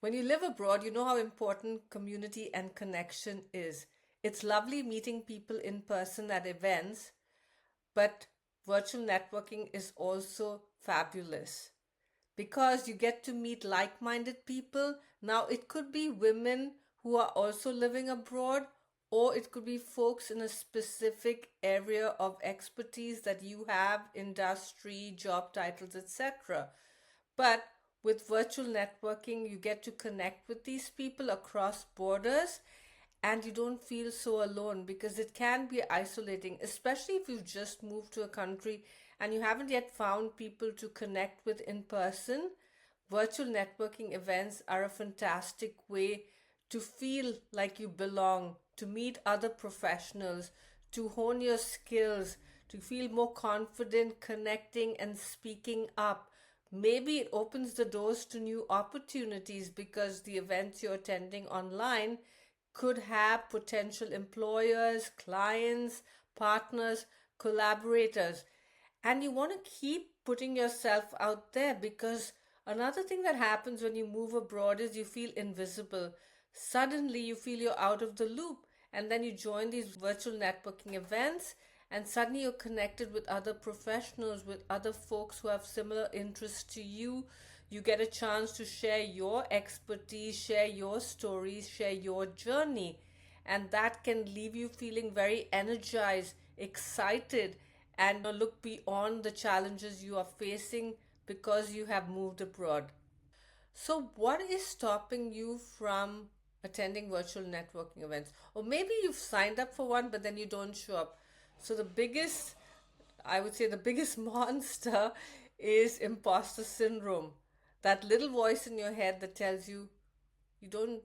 When you live abroad, you know how important community and connection is. It's lovely meeting people in person at events, but virtual networking is also fabulous because you get to meet like minded people. Now, it could be women who are also living abroad, or it could be folks in a specific area of expertise that you have, industry, job titles, etc. But with virtual networking, you get to connect with these people across borders and you don't feel so alone because it can be isolating, especially if you've just moved to a country and you haven't yet found people to connect with in person. Virtual networking events are a fantastic way to feel like you belong, to meet other professionals, to hone your skills, to feel more confident connecting and speaking up. Maybe it opens the doors to new opportunities because the events you're attending online could have potential employers, clients, partners, collaborators. And you want to keep putting yourself out there because another thing that happens when you move abroad is you feel invisible. Suddenly, you feel you're out of the loop, and then you join these virtual networking events, and suddenly you're connected with other professionals, with other folks who have similar interests to you. You get a chance to share your expertise, share your stories, share your journey, and that can leave you feeling very energized, excited, and look beyond the challenges you are facing because you have moved abroad. So, what is stopping you from attending virtual networking events? Or maybe you've signed up for one, but then you don't show up. So, I would say, the biggest monster is imposter syndrome. That little voice in your head that tells you you don't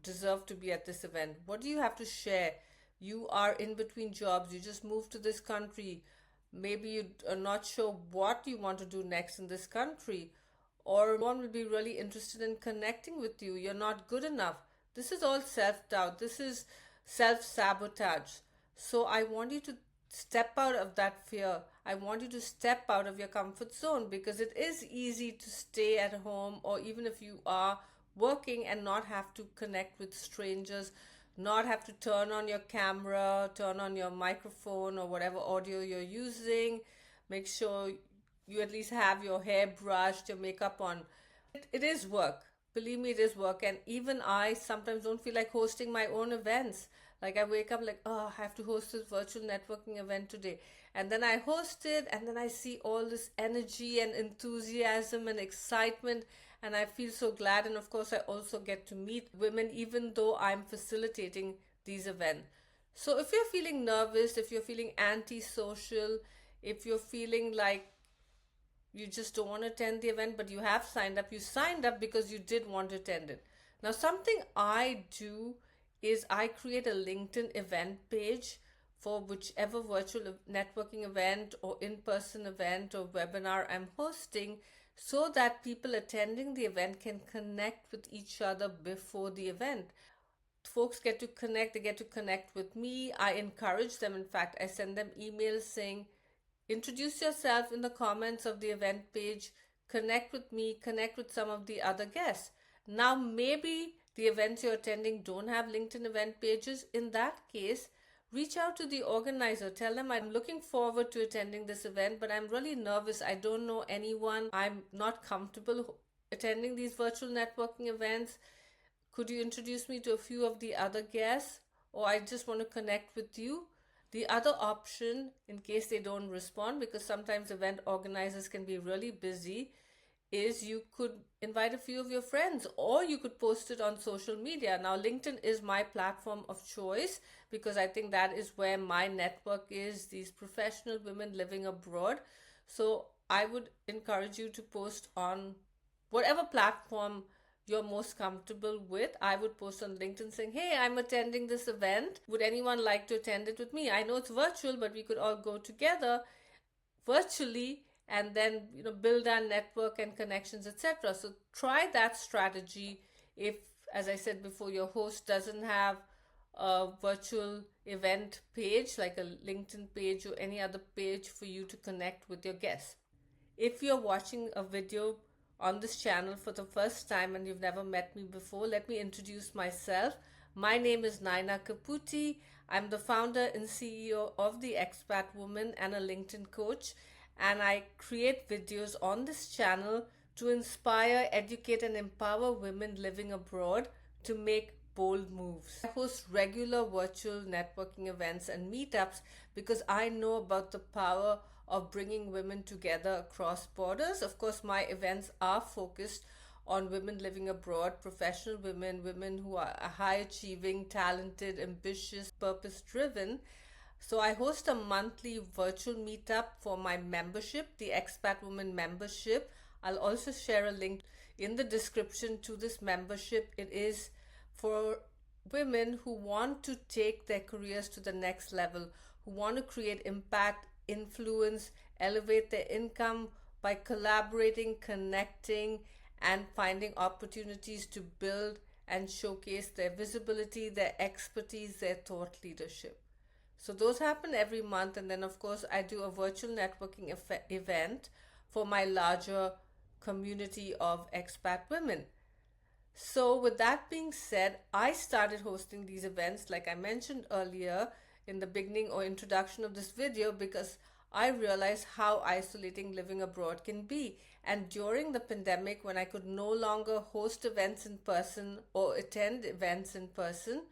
deserve to be at this event. What do you have to share? You are in between jobs, you just moved to this country. Maybe you are not sure what you want to do next in this country, or one will be really interested in connecting with you. You're not good enough. This is all self doubt, this is self sabotage. So, I want you to step out of that fear. I want you to step out of your comfort zone because it is easy to stay at home, or even if you are working and not have to connect with strangers, not have to turn on your camera, turn on your microphone or whatever audio you're using. Make sure you at least have your hair brushed, your makeup on. It is work. Believe me, it is work. And even I sometimes don't feel like hosting my own events. Like I wake up like, oh, I have to host this virtual networking event today. And then I host it, and then I see all this energy and enthusiasm and excitement, and I feel so glad. And of course, I also get to meet women, even though I'm facilitating these events. So if you're feeling nervous, if you're feeling antisocial, if you're feeling like you just don't want to attend the event, but you signed up because you did want to attend it. Now, something I do is I create a LinkedIn event page for whichever virtual networking event or in-person event or webinar I'm hosting, so that people attending the event can connect with each other before the event. Folks get to connect, they get to connect with me. I encourage them. In fact, I send them emails saying, introduce yourself in the comments of the event page, connect with me, connect with some of the other guests. Now, maybe the events you're attending don't have LinkedIn event pages. In that case, reach out to the organizer. Tell them, I'm looking forward to attending this event, but I'm really nervous. I don't know anyone. I'm not comfortable attending these virtual networking events. Could you introduce me to a few of the other guests? Or I just want to connect with you. The other option, in case they don't respond, because sometimes event organizers can be really busy, is you could invite a few of your friends, or you could post it on social media. Now, LinkedIn is my platform of choice because I think that is where my network is, these professional women living abroad. So I would encourage you to post on whatever platform you're most comfortable with. I would post on LinkedIn saying, hey, I'm attending this event. Would anyone like to attend it with me? I know it's virtual, but we could all go together virtually and then build our network and connections, etc. So try that strategy. If, as I said before, your host doesn't have a virtual event page like a LinkedIn page or any other page for you to connect with your guests. If you're watching a video on this channel for the first time and you've never met me before, let me introduce myself. My name is Naina Kaputi. I'm the founder and CEO of the Expat Woman and a LinkedIn coach, and I create videos on this channel to inspire, educate, and empower women living abroad to make bold moves. I host regular virtual networking events and meetups because I know about the power of bringing women together across borders. Of course, my events are focused on women living abroad, professional women, women who are high achieving, talented, ambitious, purpose driven. So I host a monthly virtual meetup for my membership, the Expat Woman membership. I'll also share a link in the description to this membership. It is for women who want to take their careers to the next level, who want to create impact, influence, elevate their income by collaborating, connecting, and finding opportunities to build and showcase their visibility, their expertise, their thought leadership. So those happen every month, and then of course I do a virtual networking event for my larger community of expat women. So, with that being said, I started hosting these events, like I mentioned earlier in the beginning or introduction of this video, because I realized how isolating living abroad can be. And during the pandemic, when I could no longer host events in person or attend events in person,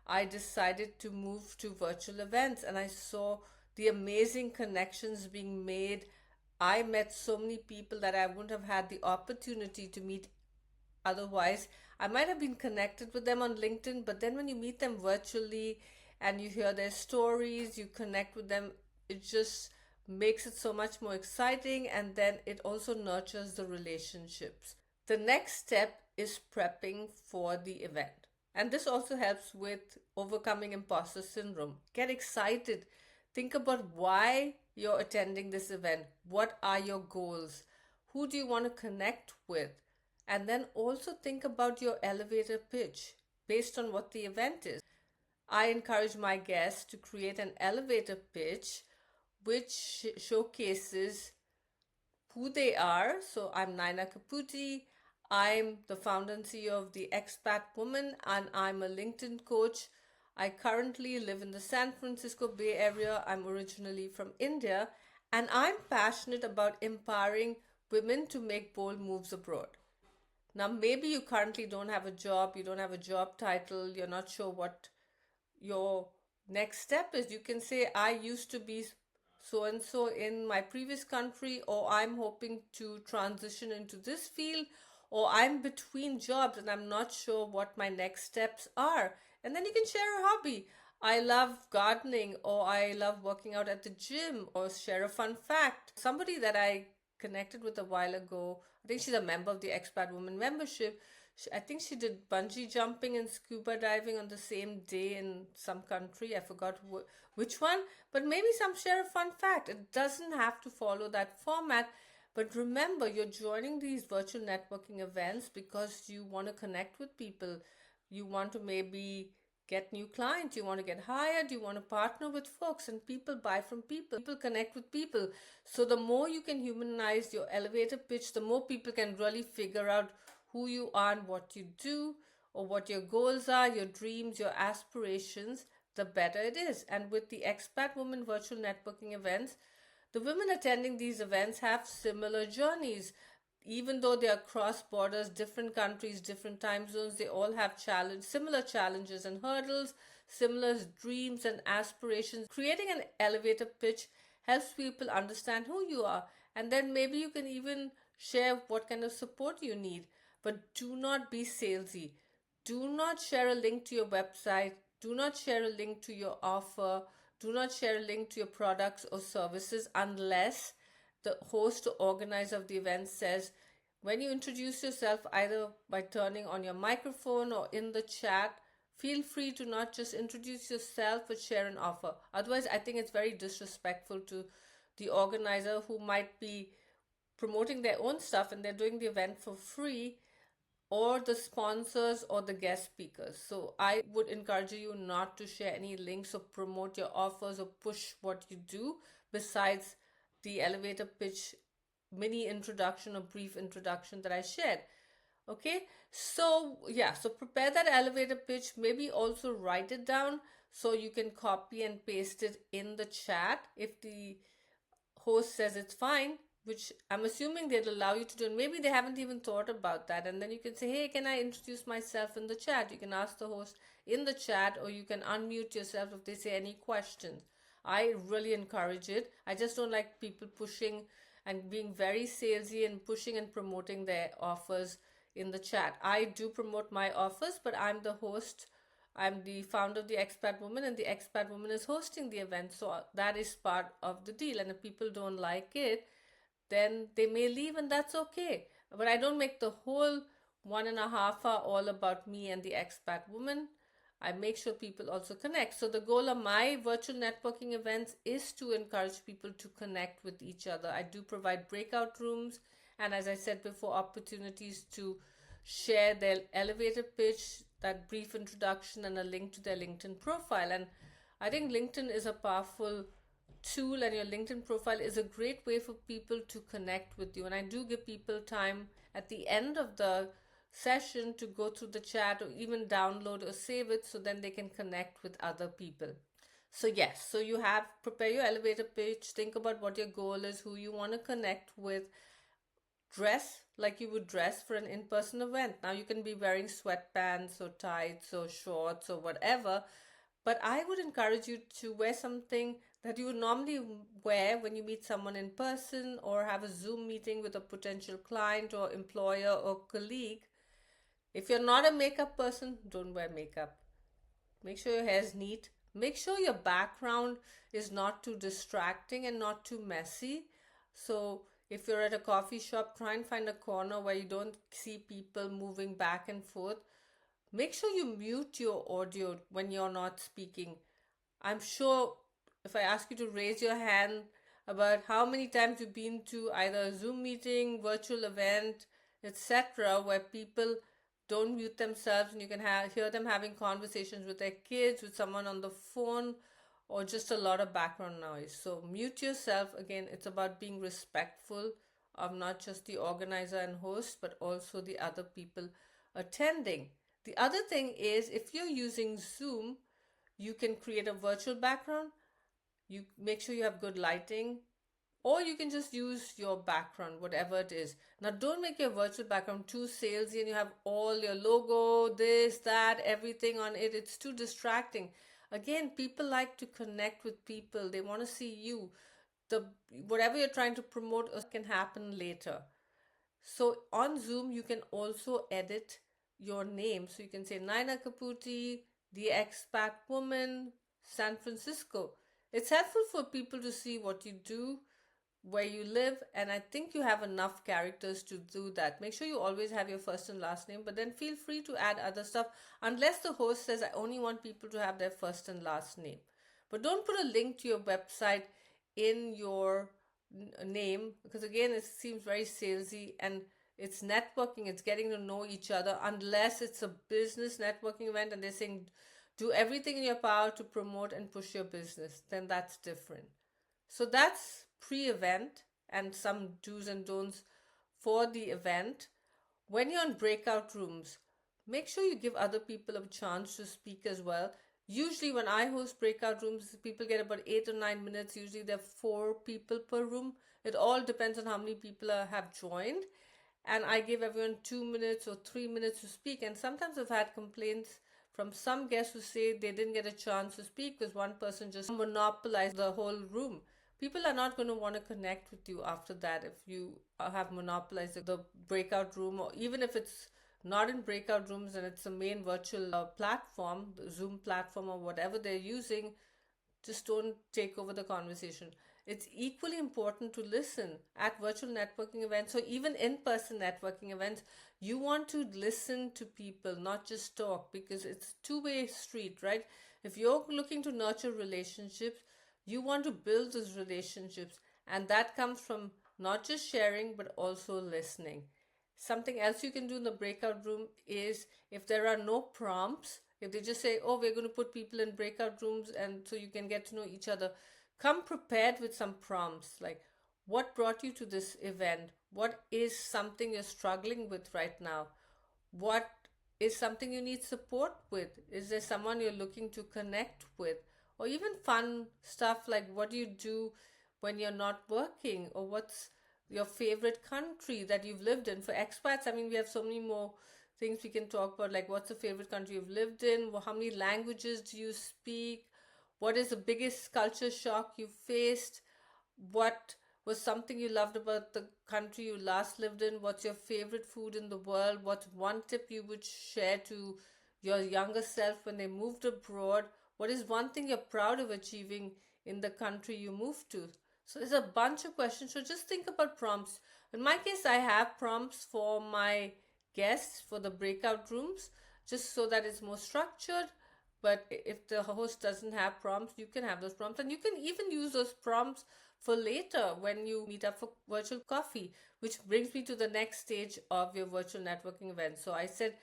I decided to move to virtual events, and I saw the amazing connections being made. I met so many people that I wouldn't have had the opportunity to meet otherwise. I might have been connected with them on LinkedIn, but then when you meet them virtually and you hear their stories, you connect with them, it just makes it so much more exciting, and then it also nurtures the relationships. The next step is prepping for the event. And this also helps with overcoming imposter syndrome. Get excited. Think about why you're attending this event. What are your goals? Who do you want to connect with? And then also think about your elevator pitch based on what the event is. I encourage my guests to create an elevator pitch which showcases who they are. So I'm Naina Kaputi. I'm the founder and CEO of the Expat Woman, and I'm a LinkedIn coach. I currently live in the San Francisco Bay Area. I'm originally from India, and I'm passionate about empowering women to make bold moves abroad. Now, maybe you currently don't have a job, you don't have a job title, you're not sure what your next step is. You can say, I used to be so and so in my previous country, or I'm hoping to transition into this field, or I'm between jobs and I'm not sure what my next steps are. And then you can share a hobby. I love gardening, or I love working out at the gym, or share a fun fact. Somebody that I connected with a while ago, I think she's a member of the Expat Woman membership. I think she did bungee jumping and scuba diving on the same day in some country. I forgot which one, but maybe some share a fun fact. It doesn't have to follow that format. But remember, you're joining these virtual networking events because you want to connect with people. You want to maybe get new clients, you want to get hired, you want to partner with folks, and people buy from people. People connect with people. So the more you can humanize your elevator pitch, the more people can really figure out who you are and what you do, or what your goals are, your dreams, your aspirations, the better it is. And with the Expat Women virtual networking events, the women attending these events have similar journeys. Even though they are cross borders, different countries, different time zones, they all have similar challenges and hurdles, similar dreams and aspirations. Creating an elevator pitch helps people understand who you are, and then maybe you can even share what kind of support you need. But do not be salesy. Do not share a link to your website. Do not share a link to your offer. Do not share a link to your products or services unless the host or organizer of the event says, when you introduce yourself, either by turning on your microphone or in the chat, feel free to not just introduce yourself but share an offer. Otherwise, I think it's very disrespectful to the organizer who might be promoting their own stuff and they're doing the event for free, or the sponsors or the guest speakers. So I would encourage you not to share any links or promote your offers or push what you do besides the elevator pitch mini introduction or brief introduction that I shared. Okay, so yeah, so prepare that elevator pitch, maybe also write it down so you can copy and paste it in the chat if the host says it's fine, which I'm assuming they'll allow you to do. And maybe they haven't even thought about that. And then you can say, hey, can I introduce myself in the chat? You can ask the host in the chat, or you can unmute yourself if they say any questions. I really encourage it. I just don't like people pushing and being very salesy and pushing and promoting their offers in the chat. I do promote my offers, but I'm the host. I'm the founder of the Expat Woman, and the Expat Woman is hosting the event. So that is part of the deal. And if people don't like it, then they may leave, and that's okay. But I don't make the whole 1.5 hour all about me and the Expat Woman. I make sure people also connect. So the goal of my virtual networking events is to encourage people to connect with each other. I do provide breakout rooms, and as I said before, opportunities to share their elevator pitch, that brief introduction, and a link to their LinkedIn profile. And I think LinkedIn is a powerful tool, and your LinkedIn profile is a great way for people to connect with you. And I do give people time at the end of the session to go through the chat or even download or save it so then they can connect with other people. So yes, so you have prepare your elevator pitch, think about what your goal is, who you want to connect with, dress like you would dress for an in-person event. Now you can be wearing sweatpants or tights or shorts or whatever, but I would encourage you to wear something that you would normally wear when you meet someone in person or have a Zoom meeting with a potential client or employer or colleague. If you're not a makeup person, don't wear makeup. Make sure your hair is neat. Make sure your background is not too distracting and not too messy. So if you're at a coffee shop, try and find a corner where you don't see people moving back and forth. Make sure you mute your audio when you're not speaking. I'm sure if I ask you to raise your hand about how many times you've been to either a Zoom meeting, virtual event, etc., where people don't mute themselves and you can hear them having conversations with their kids, with someone on the phone, or just a lot of background noise. So mute yourself. Again, it's about being respectful of not just the organizer and host, but also the other people attending. The other thing is, if you're using Zoom, you can create a virtual background. You make sure you have good lighting, or you can just use your background, whatever it is. Now, don't make your virtual background too salesy and you have all your logo, this, that, everything on it. It's too distracting. Again, people like to connect with people. They want to see you. The whatever you're trying to promote can happen later. So on Zoom, you can also edit your name. So you can say Naina Kaputi, the expat woman, San Francisco. It's helpful for people to see what you do, where you live, and I think you have enough characters to do that. Make sure you always have your first and last name, but then feel free to add other stuff unless the host says I only want people to have their first and last name. But don't put a link to your website in your name, because again it seems very salesy, and it's networking, it's getting to know each other, unless it's a business networking event and they're saying do everything in your power to promote and push your business, then that's different. So that's pre-event and some do's and don'ts for the event. When you're in breakout rooms, make sure you give other people a chance to speak as well. Usually when I host breakout rooms, people get about 8 or 9 minutes. Usually there are 4 people per room. It all depends on how many people have joined. And I give everyone 2 minutes or 3 minutes to speak. And sometimes I've had complaints from some guests who say they didn't get a chance to speak because one person just monopolized the whole room. People are not going to want to connect with you after that if you have monopolized the breakout room, or even if it's not in breakout rooms and it's a main virtual platform, the Zoom platform or whatever they're using. Just don't take over the conversation. It's equally important to listen at virtual networking events or even in-person networking events. You want to listen to people, not just talk, because it's a two-way street, right? If you're looking to nurture relationships, you want to build those relationships, and that comes from not just sharing but also listening. Something else you can do in the breakout room is, if there are no prompts, if they just say, oh, we're going to put people in breakout rooms and so you can get to know each other, come prepared with some prompts like, What brought you to this event? What is something you're struggling with right now? What is something you need support with? Is there someone you're looking to connect with? Or even fun stuff like what do you do when you're not working? Or what's your favorite country that you've lived in? For expats, I mean, we have so many more things we can talk about, like what's the favorite country you've lived in? How many languages do you speak? What is the biggest culture shock you faced? What was something you loved about the country you last lived in? What's your favorite food in the world? What's one tip you would share to your younger self when they moved abroad? What is one thing you're proud of achieving in the country you moved to? So there's a bunch of questions. So just think about prompts. In my case, I have prompts for my guests for the breakout rooms, just so that it's more structured. But if the host doesn't have prompts, you can have those prompts, and you can even use those prompts for later when you meet up for virtual coffee, which brings me to the next stage of your virtual networking event. So I said,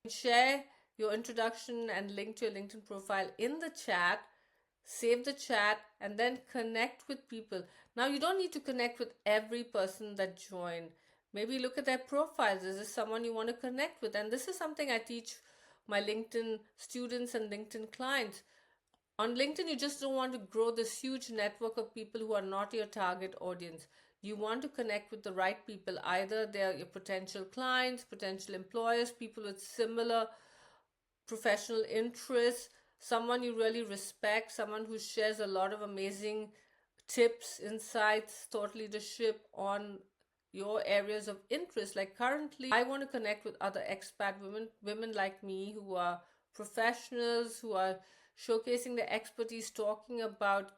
share your introduction and link to your LinkedIn profile in the chat, save the chat, and then connect with people. Now, you don't need to connect with every person that joined. Maybe look at their profiles. Is this someone you want to connect with? And this is something I teach my LinkedIn students and LinkedIn clients. On LinkedIn, you just don't want to grow this huge network of people who are not your target audience. You want to connect with the right people. Either they're your potential clients, potential employers, people with similar professional interests, someone you really respect, someone who shares a lot of amazing tips, insights, thought leadership on your areas of interest. Like currently, I want to connect with other expat women like me who are professionals, who are showcasing their expertise, talking about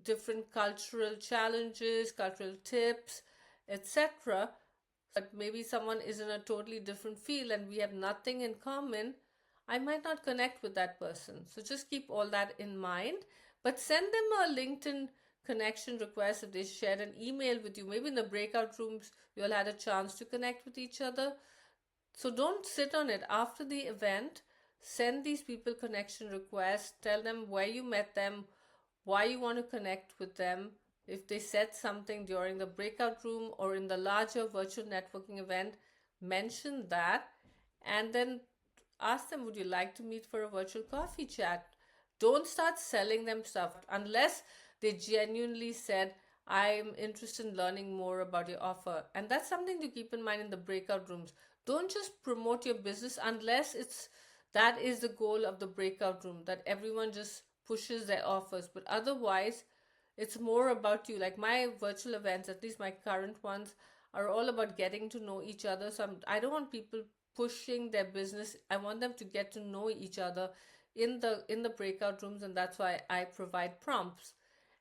different cultural challenges, cultural tips, etc. But maybe someone is in a totally different field and we have nothing in common, I might not connect with that person. So just keep all that in mind. But send them a LinkedIn connection request if they shared an email with you. Maybe in the breakout rooms, you all had a chance to connect with each other. So don't sit on it. After the event, send these people connection requests. Tell them where you met them, why you want to connect with them. If they said something during the breakout room or in the larger virtual networking event, mention that, and then ask them, would you like to meet for a virtual coffee chat? Don't start selling them stuff unless they genuinely said, I'm interested in learning more about your offer. And that's something to keep in mind in the breakout rooms. Don't just promote your business unless it's that is the goal of the breakout room, that everyone just pushes their offers. But otherwise, it's more about you. Like my virtual events, at least my current ones, are all about getting to know each other. So I don't want people pushing their business. I want them to get to know each other in the breakout rooms, and that's why I provide prompts.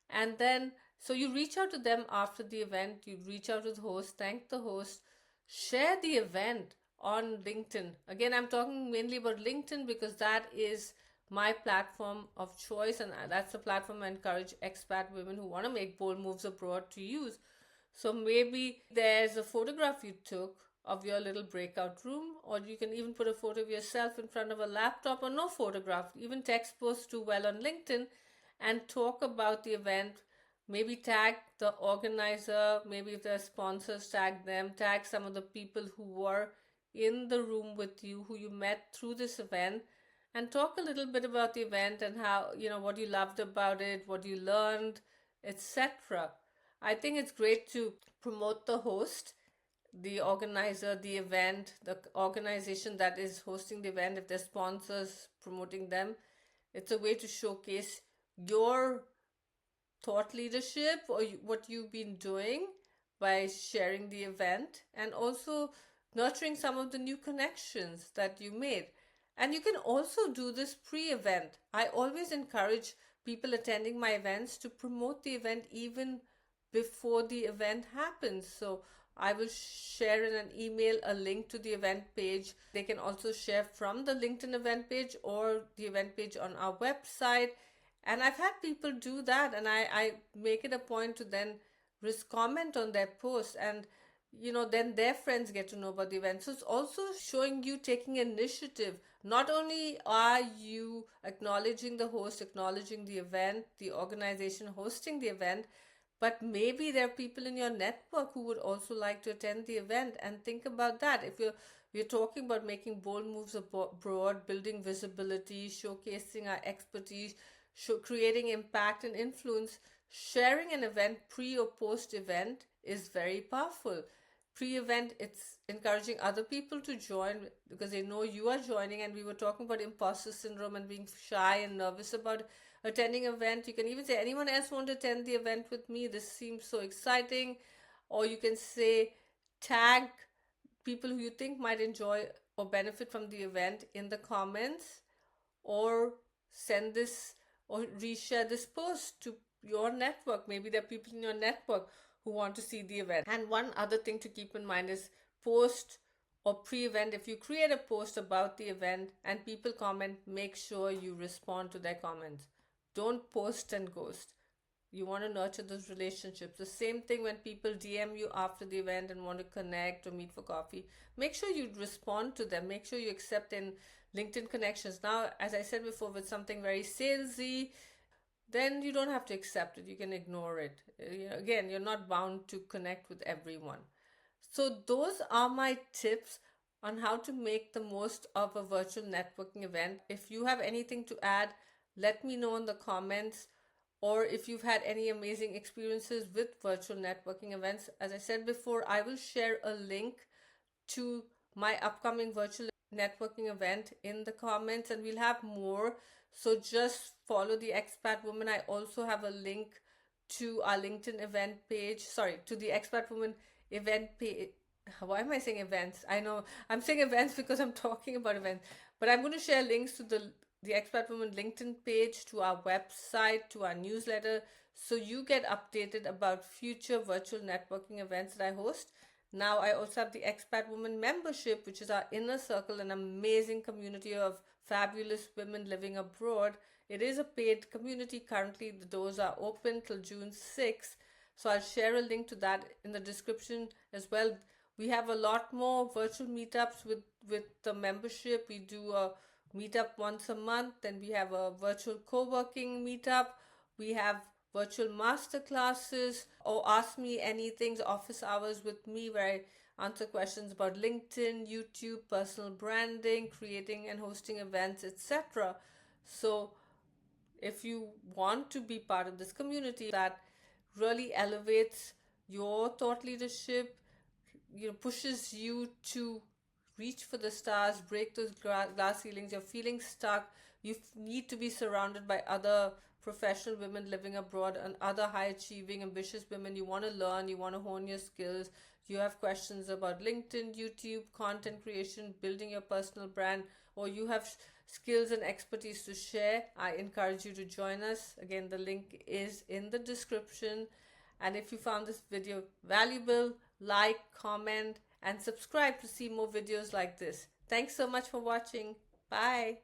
And then so you reach out to them after the event, you reach out to the host, thank the host, share the event on LinkedIn. Again, I'm talking mainly about LinkedIn because that is my platform of choice, and that's the platform I encourage expat women who want to make bold moves abroad to use. So maybe there's a photograph you took of your little breakout room, or you can even put a photo of yourself in front of a laptop, or no photograph. Even text posts do well on LinkedIn, and talk about the event. Maybe tag the organizer, maybe if there are sponsors, tag them, tag some of the people who were in the room with you, who you met through this event, and talk a little bit about the event and how, what you loved about it, what you learned, etc. I think it's great to promote the host, the organizer, the event, the organization that is hosting the event, if there's sponsors promoting them. It's a way to showcase your thought leadership or what you've been doing by sharing the event, and also nurturing some of the new connections that you made. And you can also do this pre-event. I always encourage people attending my events to promote the event even before the event happens. So I will share in an email a link to the event page. They can also share from the LinkedIn event page or the event page on our website. And I've had people do that, and I make it a point to then comment on their post, and then their friends get to know about the event. So it's also showing you taking initiative. Not only are you acknowledging the host, acknowledging the event, the organization hosting the event, but maybe there are people in your network who would also like to attend the event. And think about that. If we're talking about making bold moves abroad, building visibility, showcasing our expertise, creating impact and influence, sharing an event pre or post event is very powerful. Pre-event, it's encouraging other people to join because they know you are joining. And we were talking about imposter syndrome and being shy and nervous about attending event. You can even say, anyone else want to attend the event with me? This seems so exciting. Or you can say, tag people who you think might enjoy or benefit from the event in the comments, or send this or reshare this post to your network. Maybe there are people in your network who want to see the event. And one other thing to keep in mind is post or pre-event. If you create a post about the event and people comment, make sure you respond to their comments. Don't post and ghost. You want to nurture those relationships. The same thing when people DM you after the event and want to connect or meet for coffee. Make sure you respond to them. Make sure you accept in LinkedIn connections. Now, as I said before, with something very salesy, then you don't have to accept it. You can ignore it. Again, you're not bound to connect with everyone. So, those are my tips on how to make the most of a virtual networking event. If you have anything to add, let me know in the comments. Or if you've had any amazing experiences with virtual networking events. As I said before, I will share a link to my upcoming virtual networking event in the comments, and we'll have more. So just follow the Expat Woman. I also have a link to our LinkedIn event page. Sorry, to the Expat Woman event page. Why am I saying events? I know I'm saying events because I'm talking about events, but I'm going to share links to the Expat Woman LinkedIn page, to our website, to our newsletter, so you get updated about future virtual networking events that I host. Now, I also have the Expat Woman membership, which is our inner circle, an amazing community of fabulous women living abroad. It is a paid community. Currently, the doors are open till June 6th. So I'll share a link to that in the description as well. We have a lot more virtual meetups with the membership. We do a meetup once a month, then we have a virtual co-working meetup. We have virtual master classes, or ask me anything, office hours with me, where I answer questions about LinkedIn, YouTube, personal branding, creating and hosting events, etc. So if you want to be part of this community that really elevates your thought leadership, pushes you to reach for the stars, break those glass ceilings, you're feeling stuck, you need to be surrounded by other professional women living abroad and other high achieving, ambitious women. You want to learn, you want to hone your skills, you have questions about LinkedIn, YouTube, content creation, building your personal brand, or you have skills and expertise to share, I encourage you to join us. Again, the link is in the description. And if you found this video valuable, like, comment, and subscribe to see more videos like this. Thanks so much for watching. Bye.